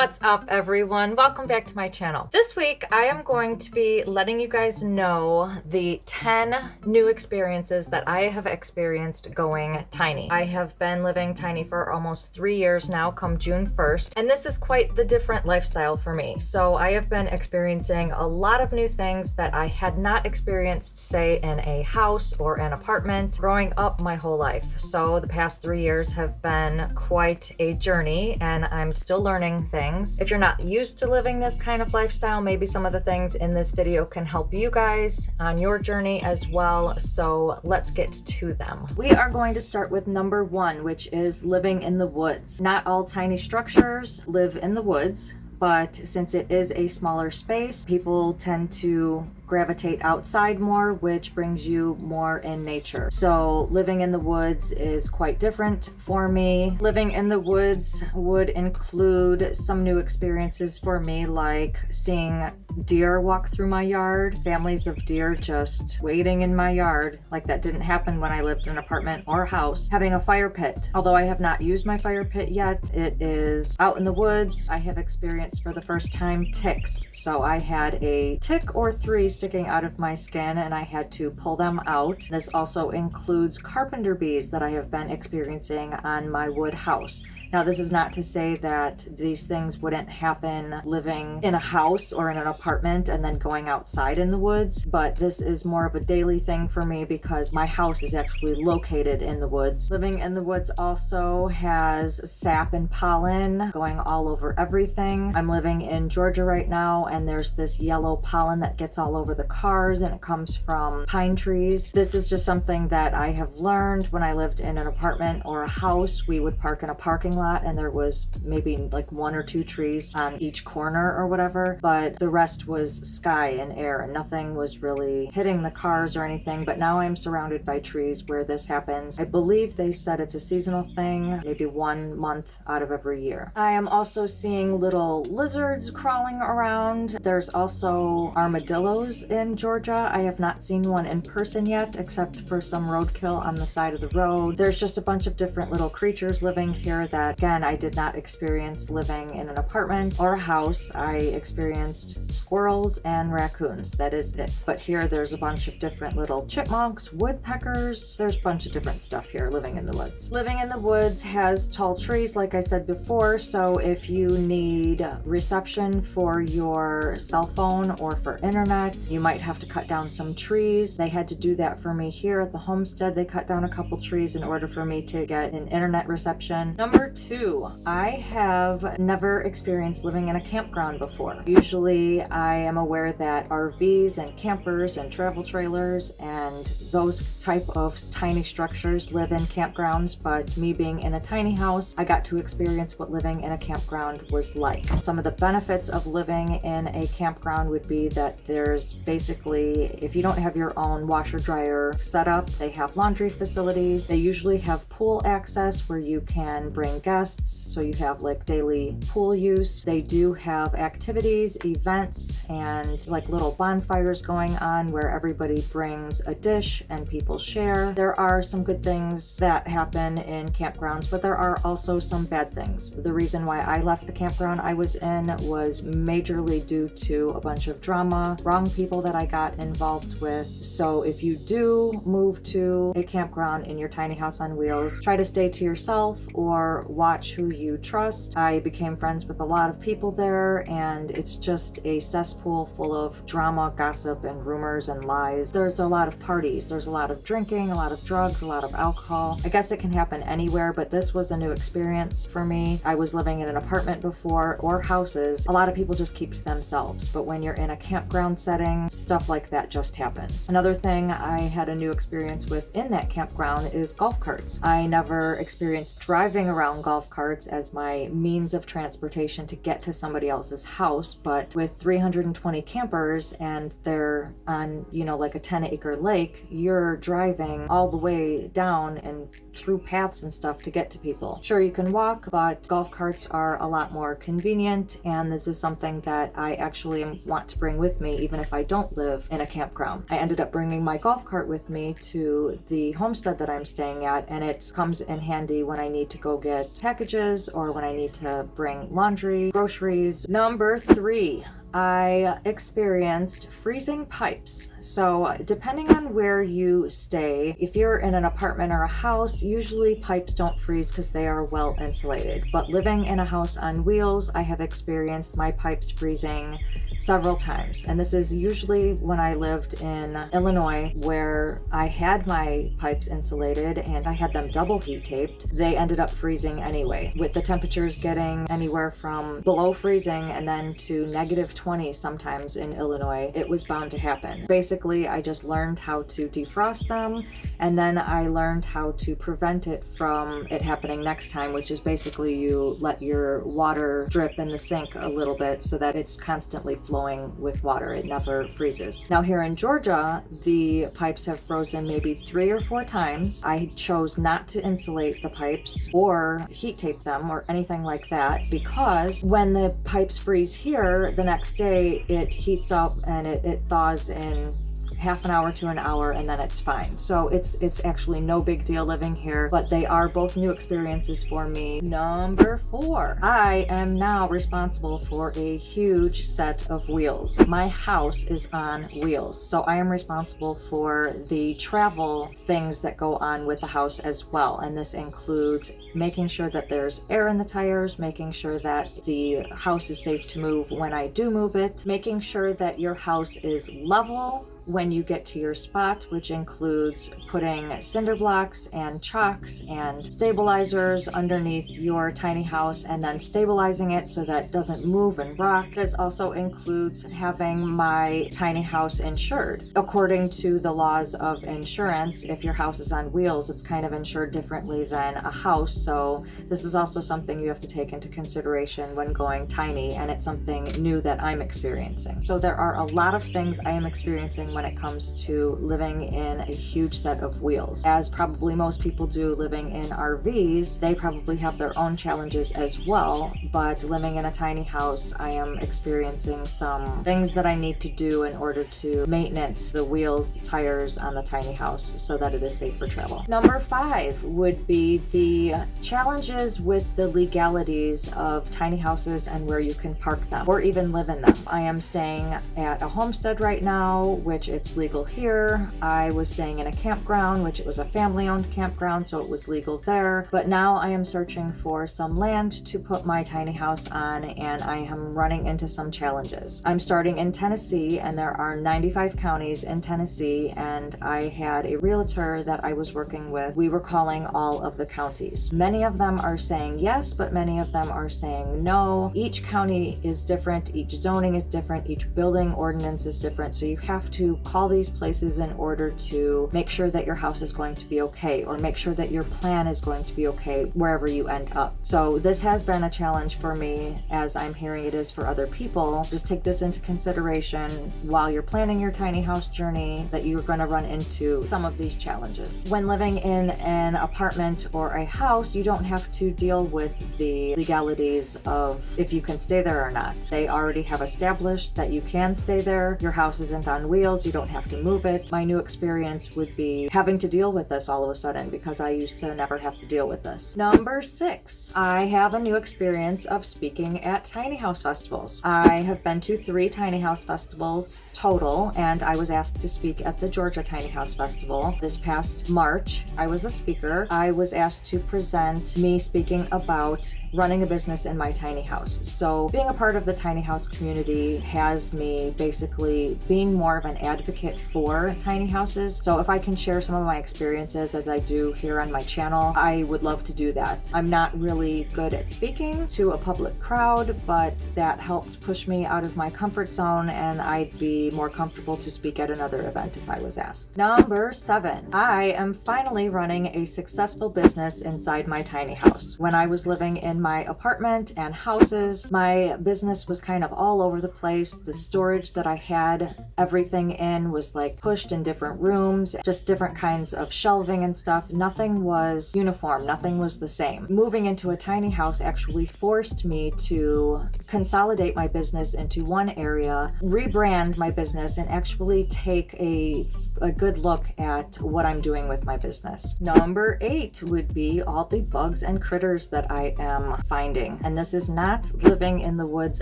What's up, everyone? Welcome back to my channel. This week, I am going to be letting you guys know the 10 new experiences that I have experienced going tiny. I have been living tiny for almost 3 years now, come June 1st, and this is quite the different lifestyle for me. So I have been experiencing a lot of new things that I had not experienced, say, in a house or an apartment growing up my whole life. So the past 3 years have been quite a journey, and I'm still learning things. If you're not used to living this kind of lifestyle, maybe some of the things in this video can help you guys on your journey as well. So let's get to them. We are going to start with number 1, which is living in the woods. Not all tiny structures live in the woods, but since it is a smaller space, people tend to gravitate outside more, which brings you more in nature. So living in the woods is quite different for me. Living in the woods would include some new experiences for me, like seeing deer walk through my yard, families of deer just waiting in my yard. Like that didn't happen when I lived in an apartment or house. Having a fire pit. Although I have not used my fire pit yet, it is out in the woods. I have experienced for the first time ticks. So I had a tick or 3 sticking out of my skin and I had to pull them out. This also includes carpenter bees that I have been experiencing on my wood house. Now, this is not to say that these things wouldn't happen living in a house or in an apartment and then going outside in the woods, but this is more of a daily thing for me because my house is actually located in the woods. Living in the woods also has sap and pollen going all over everything. I'm living in Georgia right now, and there's this yellow pollen that gets all over the cars, and it comes from pine trees. This is just something that I have learned when I lived in an apartment or a house. We would park in a parking lot and there was maybe like 1 or 2 trees on each corner or whatever, but the rest was sky and air and nothing was really hitting the cars or anything. But now I'm surrounded by trees where this happens. I believe they said it's a seasonal thing, maybe 1 month out of every year. I am also seeing little lizards crawling around. There's also armadillos in Georgia. I have not seen one in person yet, except for some roadkill on the side of the road. There's just a bunch of different little creatures living here that, again, I did not experience living in an apartment or a house. I experienced squirrels and raccoons. That is it. But here there's a bunch of different little chipmunks, woodpeckers. There's a bunch of different stuff here living in the woods. Living in the woods has tall trees, like I said before, so if you need reception for your cell phone or for internet, you might have to cut down some trees. They had to do that for me here at the homestead. They cut down a couple trees in order for me to get an internet reception. Number 2, I have never experienced living in a campground before. Usually I am aware that RVs and campers and travel trailers and those type of tiny structures live in campgrounds, but me being in a tiny house, I got to experience what living in a campground was like. Some of the benefits of living in a campground would be that there's basically, if you don't have your own washer dryer set up, they have laundry facilities. They usually have pool access where you can bring guests, so you have like daily pool use. They do have activities, events, and like little bonfires going on where everybody brings a dish and people share. There are some good things that happen in campgrounds, but there are also some bad things. The reason why I left the campground I was in was majorly due to a bunch of drama, wrong people that I got involved with. So if you do move to a campground in your tiny house on wheels, try to stay to yourself or watch who you trust. I became friends with a lot of people there, and it's just a cesspool full of drama, gossip, and rumors and lies. There's a lot of parties, there's a lot of drinking, a lot of drugs, a lot of alcohol. I guess it can happen anywhere, but this was a new experience for me. I was living in an apartment before or houses. A lot of people just keep to themselves, but when you're in a campground setting, stuff like that just happens. Another thing I had a new experience with in that campground is golf carts. I never experienced driving around golf carts as my means of transportation to get to somebody else's house, but with 320 campers and they're on, like a 10-acre lake, you're driving all the way down and through paths and stuff to get to people. Sure, you can walk, but golf carts are a lot more convenient, and this is something that I actually want to bring with me even if I don't live in a campground. I ended up bringing my golf cart with me to the homestead that I'm staying at, and it comes in handy when I need to go get get packages or when I need to bring laundry, groceries. Number 3, I experienced freezing pipes. So depending on where you stay, if you're in an apartment or a house, usually pipes don't freeze because they are well insulated. But living in a house on wheels, I have experienced my pipes freezing several times. And this is usually when I lived in Illinois, where I had my pipes insulated and I had them double heat taped. They ended up freezing anyway, with the temperatures getting anywhere from below freezing and then to -20 sometimes in Illinois. It was bound to happen. Basically, I just learned how to defrost them, and then I learned how to prevent it from it happening next time, which is basically you let your water drip in the sink a little bit so that it's constantly flowing with water. It never freezes. Now here in Georgia, the pipes have frozen maybe 3 or 4 times. I chose not to insulate the pipes or heat tape them or anything like that, because when the pipes freeze here, the next day it heats up and it thaws in half an hour to an hour, and then it's fine. So it's actually no big deal living here, but they are both new experiences for me. Number 4, I am now responsible for a huge set of wheels. My house is on wheels, so I am responsible for the travel things that go on with the house as well. And this includes making sure that there's air in the tires, making sure that the house is safe to move when I do move it, making sure that your house is level when you get to your spot, which includes putting cinder blocks and chocks and stabilizers underneath your tiny house and then stabilizing it so that it doesn't move and rock. This also includes having my tiny house insured. According to the laws of insurance, if your house is on wheels, it's kind of insured differently than a house. So this is also something you have to take into consideration when going tiny, and it's something new that I'm experiencing. So there are a lot of things I am experiencing when it comes to living in a huge set of wheels. As probably most people do living in RVs, they probably have their own challenges as well, but living in a tiny house, I am experiencing some things that I need to do in order to maintenance the wheels, the tires on the tiny house so that it is safe for travel. Number 5 would be the challenges with the legalities of tiny houses and where you can park them or even live in them. I am staying at a homestead right now, which it's legal here. I was staying in a campground, which it was a family-owned campground, so it was legal there. But now I am searching for some land to put my tiny house on, and I am running into some challenges. I'm starting in Tennessee, and there are 95 counties in Tennessee, and I had a realtor that I was working with. We were calling all of the counties. Many of them are saying yes, but many of them are saying no. Each county is different, each zoning is different, each building ordinance is different, so you have to call these places in order to make sure that your house is going to be okay, or make sure that your plan is going to be okay wherever you end up. So this has been a challenge for me, as I'm hearing it is for other people. Just take this into consideration while you're planning your tiny house journey, that you're going to run into some of these challenges. When living in an apartment or a house, you don't have to deal with the legalities of if you can stay there or not. They already have established that you can stay there. Your house isn't on wheels. You don't have to move it. My new experience would be having to deal with this all of a sudden, because I used to never have to deal with this. Number 6, I have a new experience of speaking at tiny house festivals. I have been to 3 tiny house festivals total, and I was asked to speak at the Georgia Tiny House Festival this past March. I was a speaker. I was asked to present me speaking about running a business in my tiny house. So being a part of the tiny house community has me basically being more of an advocate for tiny houses. So if I can share some of my experiences as I do here on my channel, I would love to do that. I'm not really good at speaking to a public crowd, but that helped push me out of my comfort zone, and I'd be more comfortable to speak at another event if I was asked. Number 7, I am finally running a successful business inside my tiny house. When I was living in my apartment and houses, my business was kind of all over the place. The storage that I had everything in was like pushed in different rooms, just different kinds of shelving and stuff. Nothing was uniform, nothing was the same. Moving into a tiny house actually forced me to consolidate my business into one area, rebrand my business, and actually take a a good look at what I'm doing with my business. Number 8 would be all the bugs and critters that I am finding. And this is not living in the woods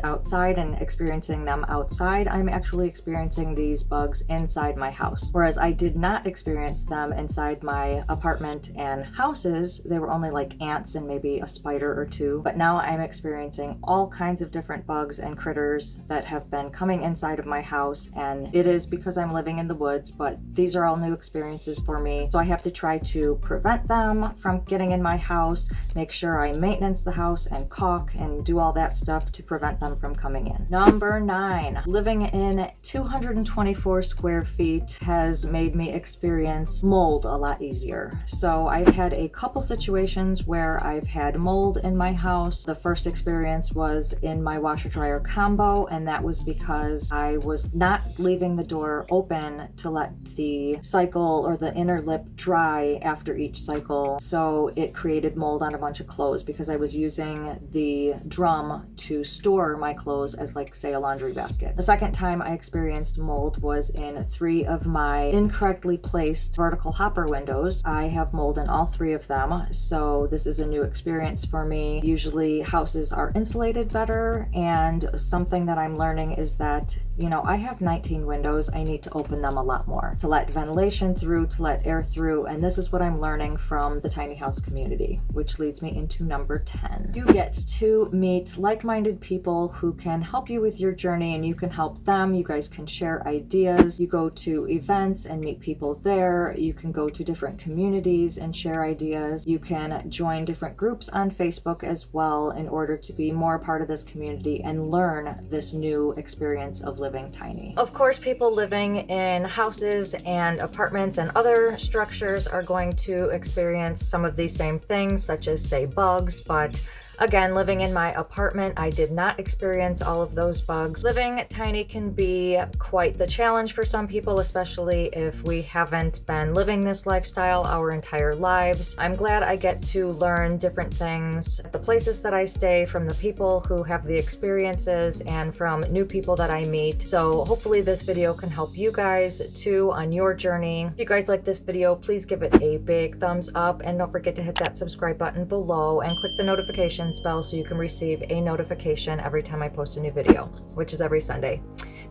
outside and experiencing them outside. I'm actually experiencing these bugs inside my house. Whereas I did not experience them inside my apartment and houses. They were only like ants and maybe a spider or two. But now I'm experiencing all kinds of different bugs and critters that have been coming inside of my house. And it is because I'm living in the woods, but these are all new experiences for me. So I have to try to prevent them from getting in my house, make sure I maintenance the house and caulk and do all that stuff to prevent them from coming in. Number 9, living in 224 square feet has made me experience mold a lot easier. So I've had a couple situations where I've had mold in my house. The first experience was in my washer dryer combo, and that was because I was not leaving the door open to let the cycle or the inner lip dry after each cycle. So it created mold on a bunch of clothes because I was using the drum to store my clothes as like, say, a laundry basket. The second time I experienced mold was in 3 of my incorrectly placed vertical hopper windows. I have mold in all 3 of them, so this is a new experience for me. Usually houses are insulated better, and something that I'm learning is that, you know, I have 19 windows. I need to open them a lot more to let ventilation through, to let air through, and this is what I'm learning from the tiny house community, which leads me into number 10. You get to meet like-minded people who can help you with your journey, and you can help them. You guys can share ideas. You go to events and meet people there. You can go to different communities and share ideas. You can join different groups on Facebook as well in order to be more a part of this community and learn this new experience of living tiny. Of course, people living in houses and apartments and other structures are going to experience some of these same things, such as, say, bugs, but again, living in my apartment, I did not experience all of those bugs. Living tiny can be quite the challenge for some people, especially if we haven't been living this lifestyle our entire lives. I'm glad I get to learn different things at the places that I stay, from the people who have the experiences, and from new people that I meet. So hopefully this video can help you guys too on your journey. If you guys like this video, please give it a big thumbs up, and don't forget to hit that subscribe button below and click the notification bell so you can receive a notification every time I post a new video, which is every Sunday.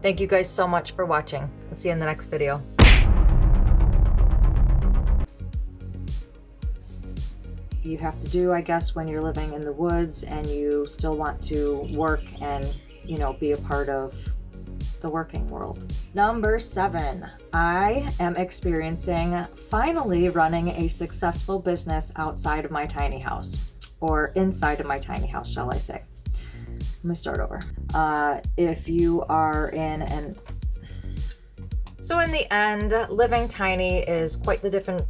Thank you guys so much for watching. I'll see you in the next video. You have to do, I guess, when you're living in the woods and you still want to work and, you know, be a part of the working world. Number 7, I am experiencing finally running a successful business outside of my tiny house. Or inside of my tiny house, shall I say. Let me start over. If you are in an... So in the end, living tiny is quite the different...